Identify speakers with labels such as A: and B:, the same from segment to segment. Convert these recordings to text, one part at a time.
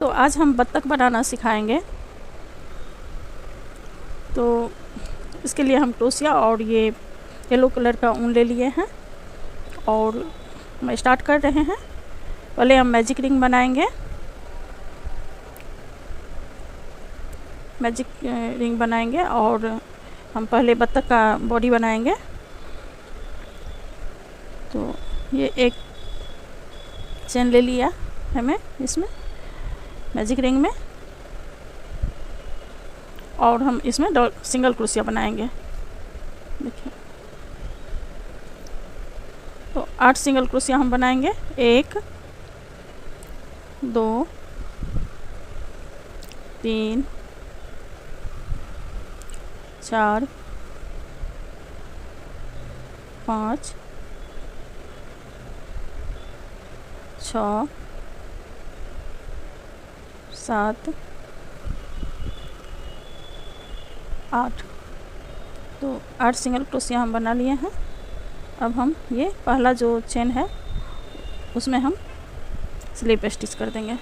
A: तो आज हम बत्तख बनाना सिखाएंगे। तो इसके लिए हम टोसिया और ये येलो कलर का ऊन ले लिए हैं और हम स्टार्ट कर रहे हैं। पहले हम मैजिक रिंग बनाएंगे। मैजिक रिंग बनाएंगे और हम पहले बत्तख का बॉडी बनाएंगे। तो ये एक चेन ले लिया हमें इसमें मैजिक रिंग में, और हम इसमें सिंगल क्रोशिया बनाएंगे। देखिए, तो 8 सिंगल क्रोशिया हम बनाएंगे। 1 2 3 4 5 6 7 8। तो 8 सिंगल क्रोशिया हम बना लिए हैं। अब हम ये पहला जो चेन है उसमें हम स्लिप स्टिच कर देंगे।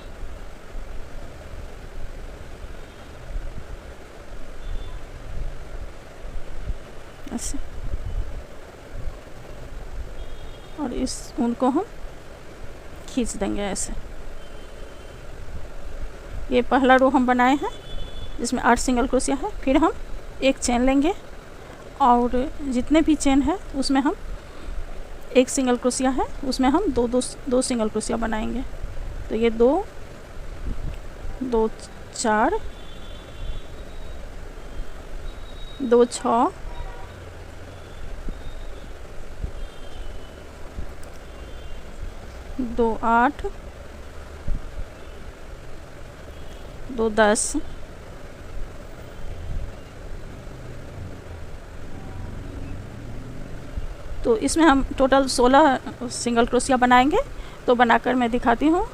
A: ऐसे, और इस ऊन को हम खींच देंगे ऐसे। ये पहला रो हम बनाए हैं जिसमें 8 सिंगल क्रोशिया है। फिर हम एक चेन लेंगे और जितने भी चेन है उसमें हम एक सिंगल क्रोशिया है उसमें हम दो सिंगल क्रोशिया बनाएंगे। तो ये 2 2 4 2 6 2 8 2 10 तो इसमें हम टोटल 16 सिंगल क्रोशिया बनाएंगे। तो बनाकर मैं दिखाती हूँ।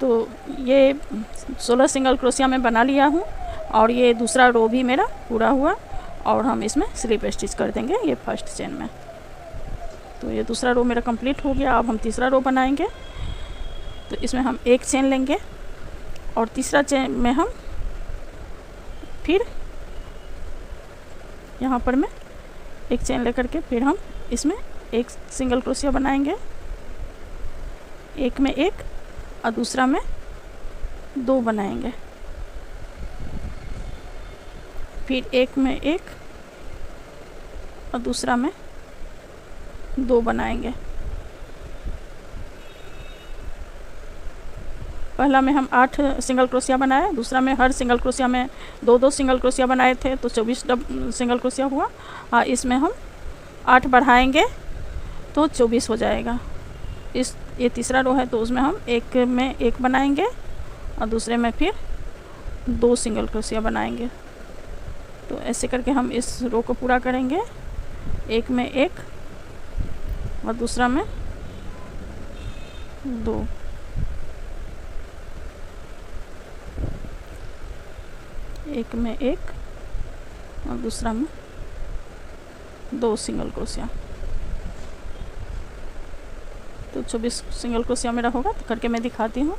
A: तो ये 16 सिंगल क्रोशिया मैं बना लिया हूँ और ये दूसरा रो भी मेरा पूरा हुआ और हम इसमें स्लिप स्टिच कर देंगे ये फर्स्ट चेन में। तो ये दूसरा रो मेरा कंप्लीट हो गया। अब हम तीसरा रो बनाएंगे। तो इसमें हम एक चेन लेंगे और तीसरा चेन में हम फिर यहाँ पर मैं एक चेन लेकर के फिर हम इसमें एक सिंगल क्रोशिया बनाएंगे। एक में एक और दूसरा में 2 बनाएंगे। फिर एक में एक और दूसरा में 2 बनाएंगे। पहला में हम 8 सिंगल क्रोशिया बनाए, दूसरा में हर सिंगल क्रोशिया में 2 सिंगल क्रोशिया बनाए थे, तो 24 सिंगल क्रोशिया हुआ। और इसमें हम 8 बढ़ाएंगे तो 24 हो जाएगा। ये तीसरा रो है तो उसमें हम एक में एक बनाएंगे और दूसरे में फिर 2 सिंगल क्रोशिया बनाएंगे। तो ऐसे करके हम इस रो को पूरा करेंगे। एक में एक और दूसरा में 2। एक में एक और दूसरा में 2 सिंगल क्रोशिया। तो 24 सिंगल क्रोशिया मेरा होगा। तो करके मैं दिखाती हूँ।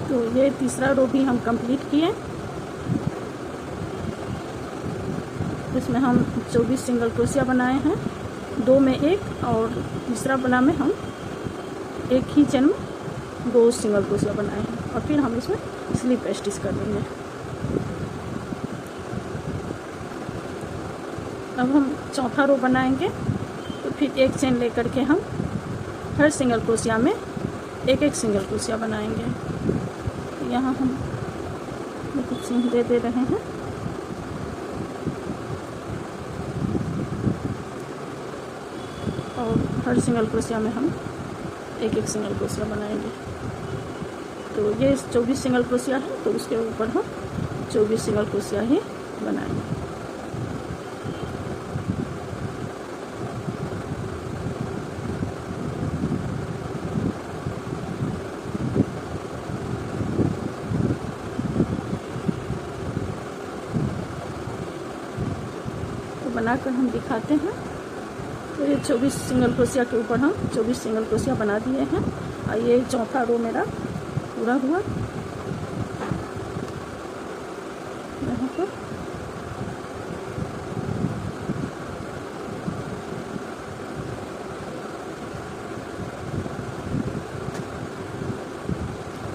A: तो ये तीसरा रो भी हम कंप्लीट किए। इसमें हम 24 सिंगल क्रोशिया बनाए हैं। 2 में एक और तीसरा बना में हम एक ही चेन में 2 सिंगल क्रोशिया बनाए हैं और फिर हम इसमें स्लिप स्टिच कर देंगे। अब हम चौथा रो बनाएंगे। तो फिर एक चेन लेकर के हम हर सिंगल क्रोशिया में एक एक सिंगल क्रोशिया बनाएंगे। तो यहाँ हम कुछ चिन्ह दे रहे हैं। और हर सिंगल क्रोशिया में हम एक एक सिंगल क्रोशिया बनाएंगे। तो ये 24 सिंगल क्रोशिया है तो उसके ऊपर हम 24 सिंगल क्रोशिया ही बनाएंगे। तो बनाकर हम दिखाते हैं। तो तो ये 24 सिंगल क्रोशिया के ऊपर हम 24 सिंगल क्रोशिया बना दिए हैं। और ये चौथा रो मेरा पूरा हुआ। यहाँ पर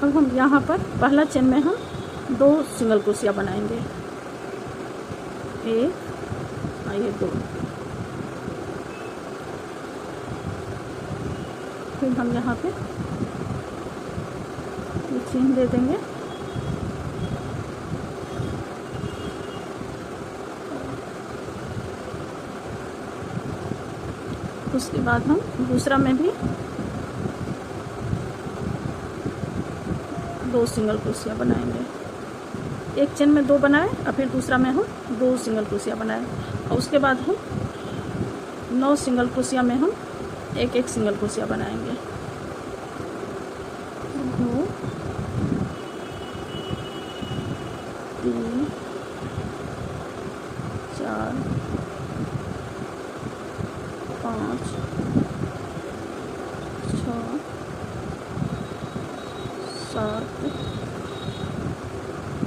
A: अब हम यहाँ पर पहला चेन में हम 2 सिंगल क्रोशिया बनाएंगे, 1 और ये 2। फिर हम यहाँ पे ये चेन दे देंगे। उसके बाद हम दूसरा में भी 2 सिंगल क्रोशिया बनाएंगे। एक चेन में 2 बनाए और फिर दूसरा में हम 2 सिंगल क्रोशिया बनाए। और उसके बाद हम 9 सिंगल क्रोशिया में हम 1 सिंगल क्रोशिया बनाएंगे। 2 3 4 5 6 7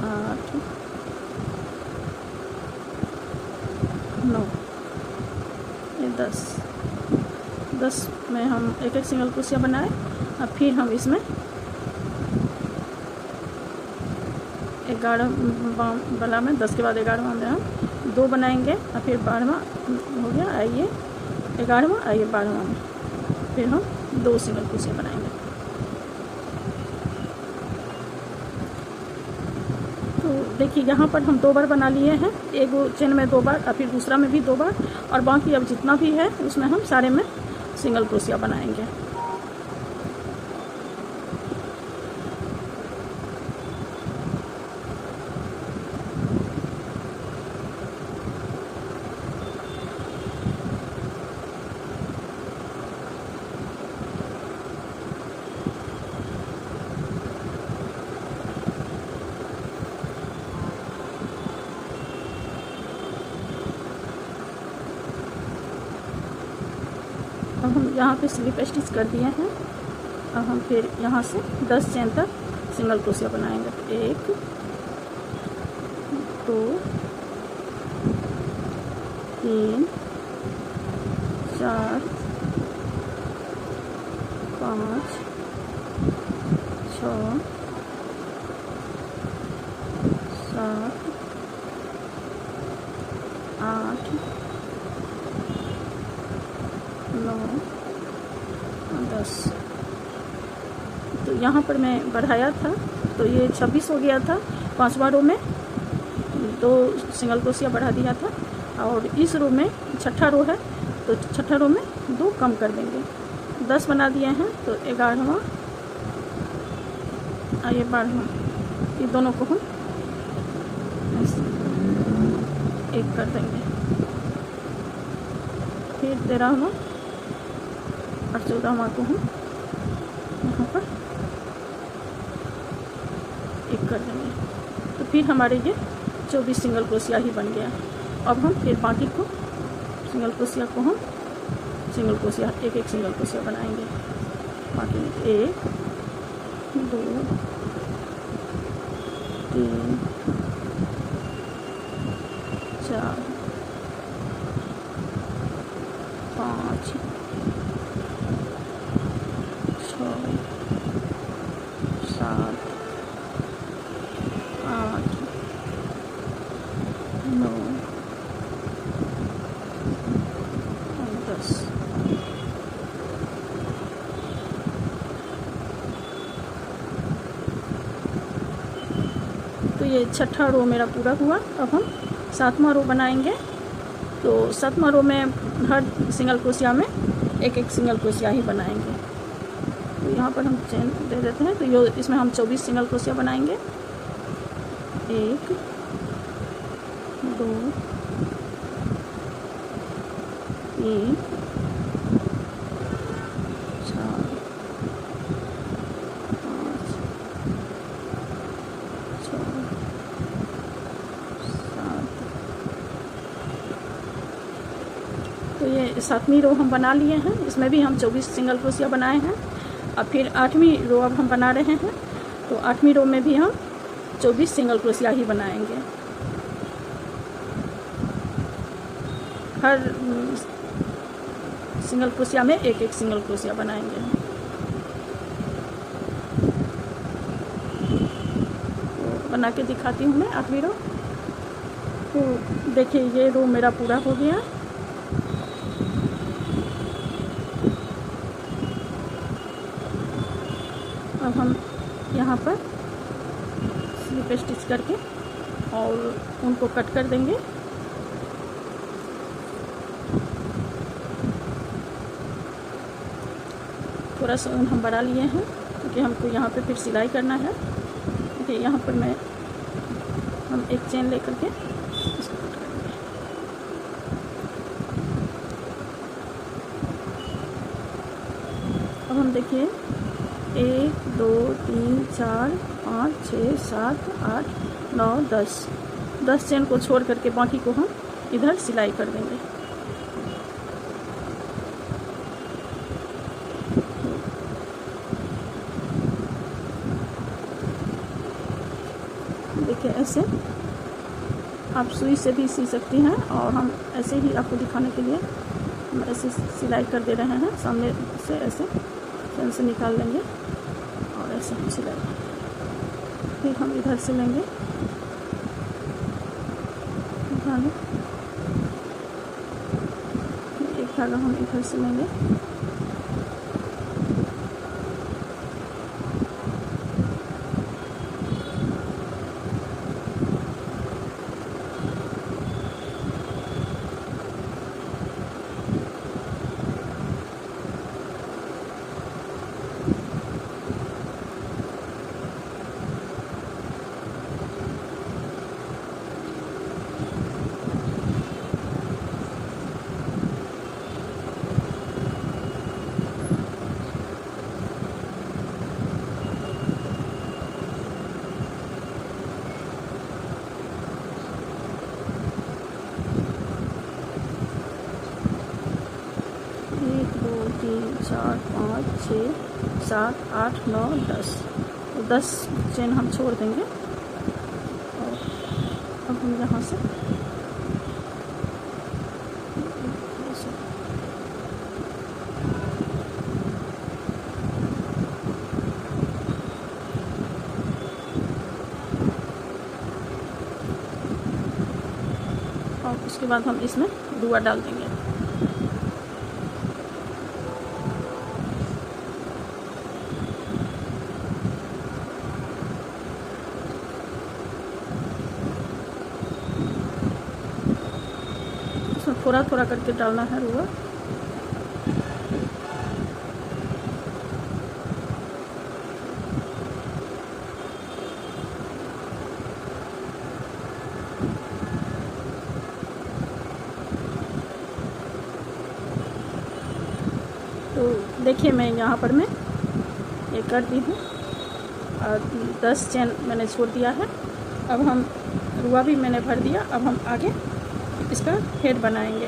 A: 8 9 ये 10 में हम 1 सिंगल क्रोशिया बनाए। और फिर हम इसमें 11 वाला में 10 के बाद 11वां में हम 2 बनाएंगे। और फिर 12वां हो गया, आइए 11वां, आइए 12वां में फिर हम 2 सिंगल क्रोशिया बनाएंगे। तो देखिए यहाँ पर हम 2 बार बना लिए हैं, एक चेन में 2 बार और फिर दूसरा में भी 2 बार, और बाकी अब जितना भी है उसमें हम सारे में सिंगल क्रोशिया बनाएंगे। अब हम यहाँ पे स्लिप स्टिच कर दिए हैं। अब हम फिर यहाँ से 10 चेन तक सिंगल क्रोशिया बनाएंगे। तो 1 2 3 4 5 6 7 8 9 10। तो यहाँ पर मैं बढ़ाया था तो ये 26 हो गया था। 5वां रो में 2 सिंगल क्रोशिया बढ़ा दिया था, और इस रो में 6ठा रो है तो 6ठा रो में 2 कम कर देंगे। 10 बना दिए हैं तो 11वां और ये 12वां, ये दोनों को हम 1 कर देंगे। फिर 13वां और 14वां को हम यहाँ पर 1 कर देंगे। तो फिर हमारे ये 24 सिंगल क्रोशिया ही बन गया। अब हम फिर बाकी को सिंगल क्रोशिया को हम सिंगल क्रोशिया 1 सिंगल क्रोशिया बनाएंगे। बाकी 1 2 3 4 5 6 7 8 9 और 10। तो ये 6ठा रो मेरा पूरा हुआ। अब हम 7वां रो बनाएंगे। तो 7वां रो में हर सिंगल क्रोशिया में 1 सिंगल क्रोशिया ही बनाएंगे। तो यहाँ पर हम चेन दे देते हैं। तो ये इसमें हम 24 सिंगल क्रोशिया बनाएंगे। 1 2 3 4 5 6 7। तो ये 7वीं रो हम बना लिए हैं, इसमें भी हम 24 सिंगल क्रोशिया बनाए हैं। अब फिर 8वीं रो अब हम बना रहे हैं, तो 8वीं रो में भी हम 24 सिंगल क्रोशिया ही बनाएंगे। हर सिंगल क्रोशिया में एक एक सिंगल क्रोशिया बनाएंगे। तो बना के दिखाती हूँ मैं 8वीं रो। तो देखिए ये रो मेरा पूरा हो गया। अब हम यहाँ पर स्लिप स्टिच करके और उनको कट कर देंगे। थोड़ा सा ऊन हम बढ़ा लिए हैं क्योंकि हमको यहाँ पे फिर सिलाई करना है। देखिए यहाँ पर हम एक चेन लेकर के इसको कट करेंगे। अब हम देखिए 1 2 3 4 5 6 7 8 9 10 चेन को छोड़ करके बाकी को हम इधर सिलाई कर देंगे। देखिए ऐसे आप सुई से भी सी सकती हैं, और हम ऐसे ही आपको दिखाने के लिए हम ऐसे सिलाई कर दे रहे हैं। सामने से ऐसे चैन से निकाल लेंगे और ऐसे हम सिलाई, फिर हम इधर से लेंगे धागा, एक धागा हम इधर से लेंगे तीन चार 5 6 7 8 9 10 चेन हम छोड़ देंगे। और अब हम यहाँ से और उसके बाद हम इसमें रुआ डाल देंगे। थोड़ा थोड़ा करके डालना है रुआ। तो देखिए मैं यहाँ पर मैं ये कर दी हूँ और 10 चेन मैंने छोड़ दिया है। अब हम रुआ भी मैंने भर दिया। अब हम आगे इसका हेड बनाएंगे।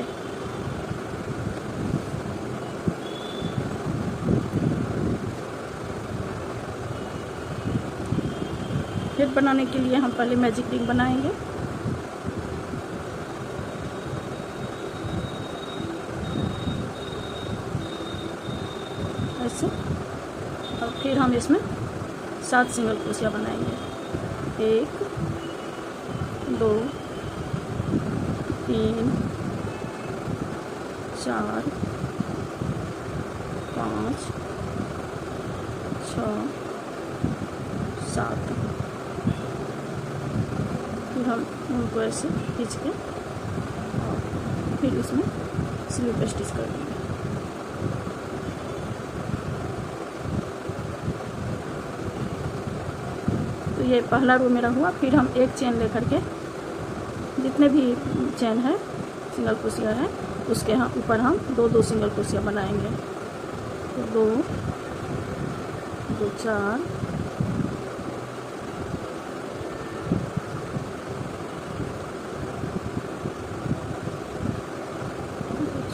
A: हेड बनाने के लिए हम पहले मैजिक रिंग बनाएंगे। ऐसे, और फिर हम इसमें 7 सिंगल क्रोशिया बनाएंगे। 1 2 3 4 5 6 7। फिर हम उनको ऐसे खींच के और फिर इसमें स्लिप स्टिच कर देंगे। तो ये पहला रो मेरा हुआ। फिर हम एक चेन लेकर के जितने भी चेन है सिंगल क्रोशिया है उसके यहाँ ऊपर हम 2 सिंगल क्रोशिया बनाएंगे। तो 2 2 4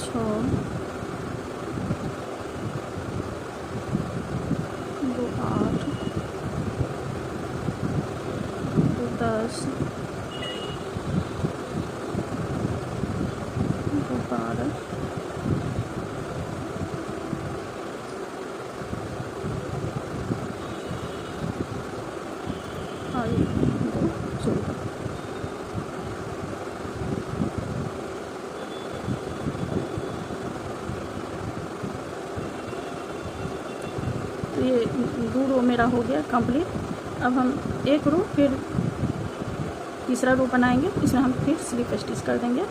A: 6 तो ये 2 रो मेरा हो गया कंप्लीट। अब हम एक रो फिर तीसरा रो बनाएंगे, इसमें हम फिर स्लिप स्टिच कर देंगे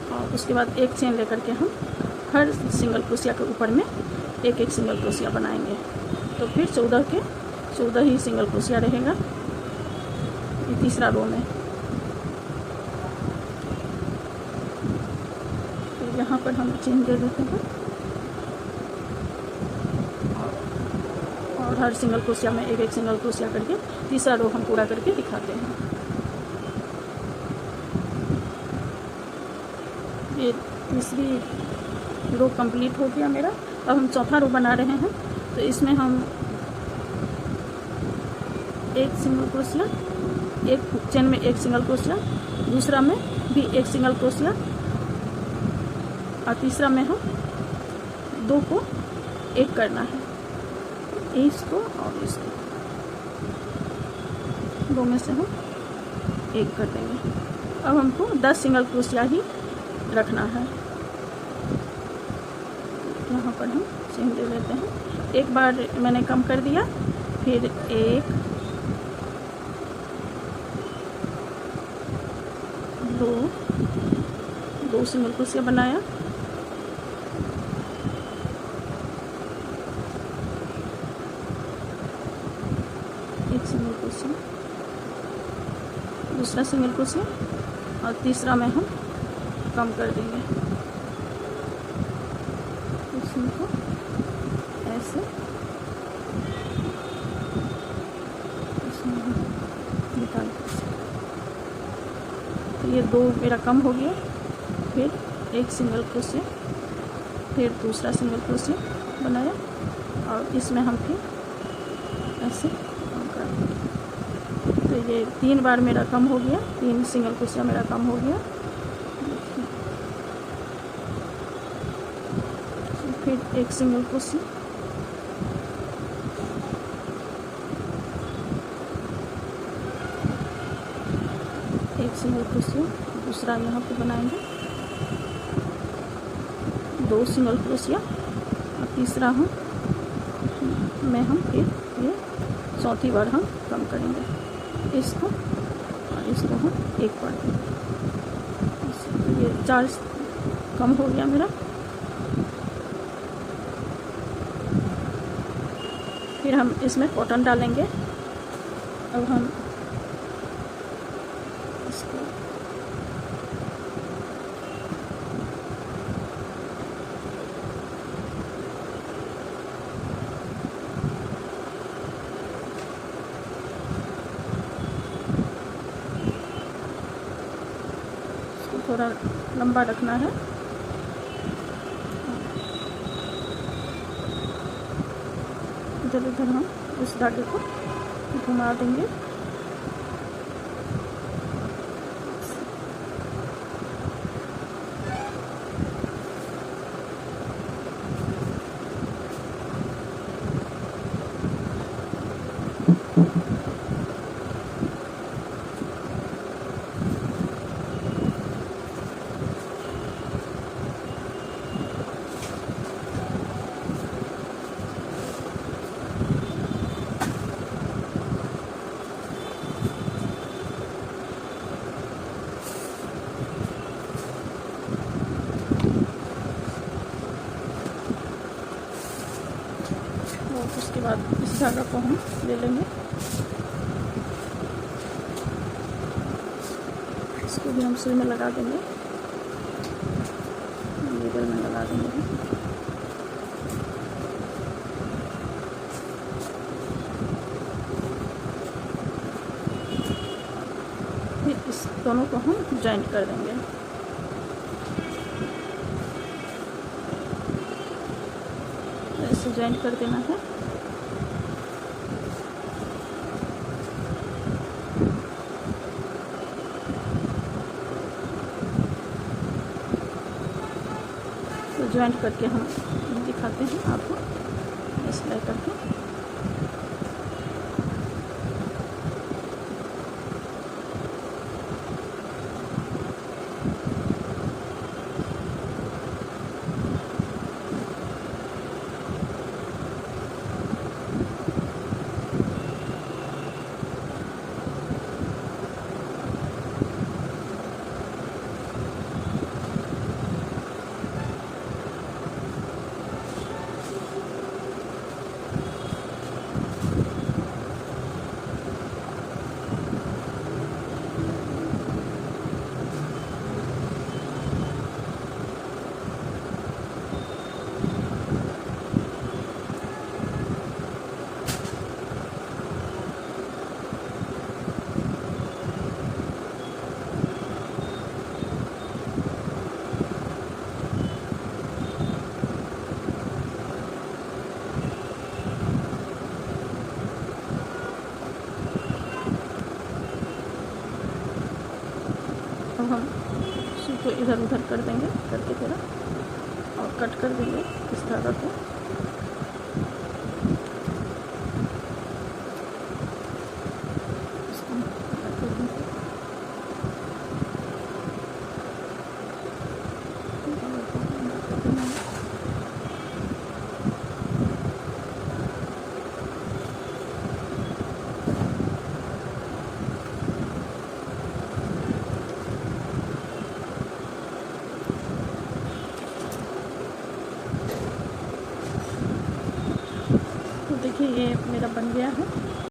A: और उसके बाद एक चेन लेकर के हम हर सिंगल क्रोशिया के ऊपर में एक एक सिंगल क्रोशिया बनाएंगे। तो फिर 14 के 14 ही सिंगल क्रोशिया रहेगा ये तीसरा रो में। तो यहाँ पर हम चेन दे देते हैं और हर सिंगल क्रोशिया में एक एक सिंगल क्रोशिया करके तीसरा रो हम पूरा करके दिखाते हैं। ये तीसरी रो कंप्लीट हो गया मेरा। अब हम चौथा रो बना रहे हैं। तो इसमें हम एक सिंगल क्रोशिया, एक चेन में एक सिंगल क्रोशिया, दूसरा में भी एक सिंगल क्रोशिया और तीसरा में हम 2 को एक करना है, इसको और इसको 2 में से हम एक कर देंगे। अब हमको 10 सिंगल क्रोशिया ही रखना है। यहाँ पर हम चेन दे लेते हैं। एक बार मैंने कम कर दिया, फिर 1 2 सिंगल क्रोशिया बनाया, एक सिंगल क्रोशिया, दूसरा सिंगल क्रोशिया और तीसरा में हम कम कर देंगे। इसमें को ऐसे इसमें हम निकाल देंगे। तो ये 2 मेरा कम हो गया। फिर एक सिंगल क्रोशिया, फिर दूसरा सिंगल क्रोशिया बनाया और इसमें हम फिर ऐसे कम कर देंगे। तो ये 3 बार मेरा कम हो गया, 3 सिंगल क्रोशिया मेरा कम हो गया। फिर एक सिंगल क्रोशिया, एक सिंगल क्रोशिया, दूसरा यहाँ पे बनाएंगे 2 सिंगल क्रोशिया और तीसरा हम फिर ये चौथी बार हम कम करेंगे इसको और इसको हम एक बार देंगे। ये 4 कम हो गया मेरा। फिर हम इसमें कॉटन डालेंगे। अब हम इसको थोड़ा लंबा रखना है। इधर उधर हम इस धागे को घुमा देंगे। उसके बाद इस धागा को हम ले लेंगे, इसको भी हम सुई में लगा देंगे, नीडल में लगा देंगे। फिर इस दोनों को हम जॉइंट कर देंगे। ऐसे जॉइंट कर देना है। तो जॉइंट करके हम दिखाते हैं आपको सिलाई करके। इसको इधर उधर कर देंगे करके थोड़ा, और कट कर देंगे इस धागा को। इसको कट कर देंगे। तो देखिए ये मेरा बन गया है।